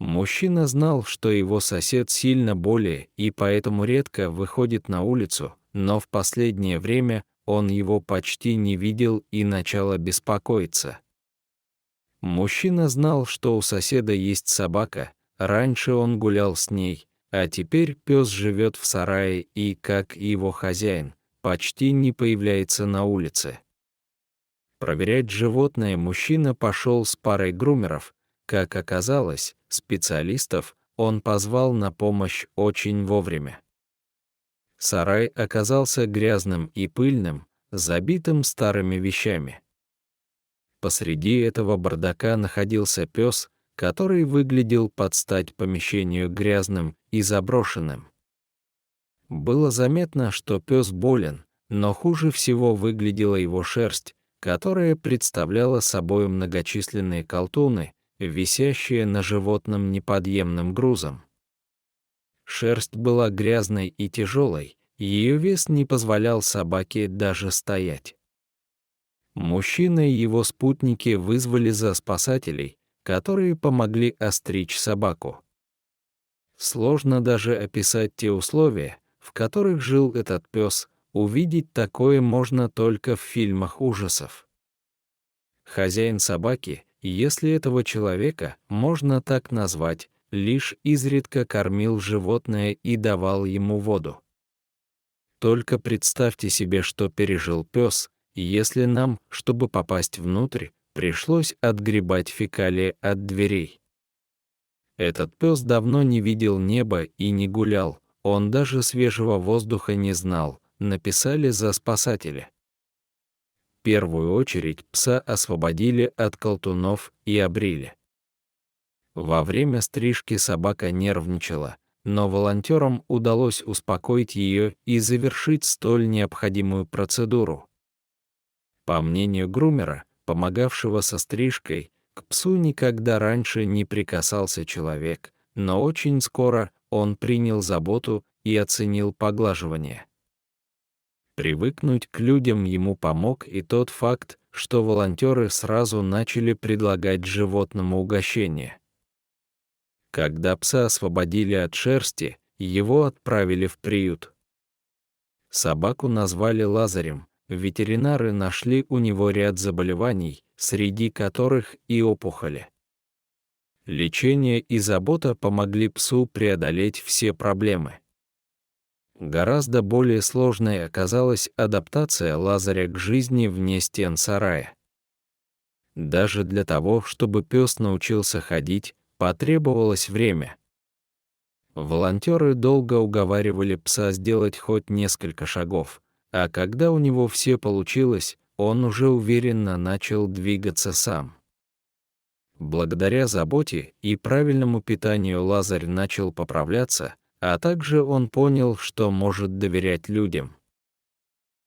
Мужчина знал, что его сосед сильно болен и поэтому редко выходит на улицу, но в последнее время он его почти не видел и начал беспокоиться. Мужчина знал, что у соседа есть собака, раньше он гулял с ней, а теперь пес живет в сарае и, как и его хозяин, почти не появляется на улице. Проверять животное мужчина пошел с парой грумеров. Как оказалось, специалистов он позвал на помощь очень вовремя. Сарай оказался грязным и пыльным, забитым старыми вещами. Посреди этого бардака находился пес, который выглядел под стать помещению грязным и заброшенным. Было заметно, что пес болен, но хуже всего выглядела его шерсть, которая представляла собой многочисленные колтуны, висящие на животном неподъемным грузом. Шерсть была грязной и тяжелой, ее вес не позволял собаке даже стоять. Мужчина и его спутники вызвали за спасателей, которые помогли остричь собаку. Сложно даже описать те условия, в которых жил этот пес, увидеть такое можно только в фильмах ужасов. Хозяин собаки, если этого человека можно так назвать, лишь изредка кормил животное и давал ему воду. Только представьте себе, что пережил пес, если нам, чтобы попасть внутрь, пришлось отгребать фекалии от дверей. Этот пес давно не видел неба и не гулял, он даже свежего воздуха не знал, написали за спасателя. В первую очередь пса освободили от колтунов и обрили. Во время стрижки собака нервничала, но волонтерам удалось успокоить ее и завершить столь необходимую процедуру. По мнению грумера, помогавшего со стрижкой, к псу никогда раньше не прикасался человек, но очень скоро он принял заботу и оценил поглаживание. Привыкнуть к людям ему помог и тот факт, что волонтеры сразу начали предлагать животному угощение. Когда пса освободили от шерсти, его отправили в приют. Собаку назвали Лазарем. Ветеринары нашли у него ряд заболеваний, среди которых и опухоли. Лечение и забота помогли псу преодолеть все проблемы. Гораздо более сложной оказалась адаптация Лазаря к жизни вне стен сарая. Даже для того, чтобы пес научился ходить, потребовалось время. Волонтеры долго уговаривали пса сделать хоть несколько шагов, а когда у него все получилось, он уже уверенно начал двигаться сам. Благодаря заботе и правильному питанию Лазарь начал поправляться, а также он понял, что может доверять людям.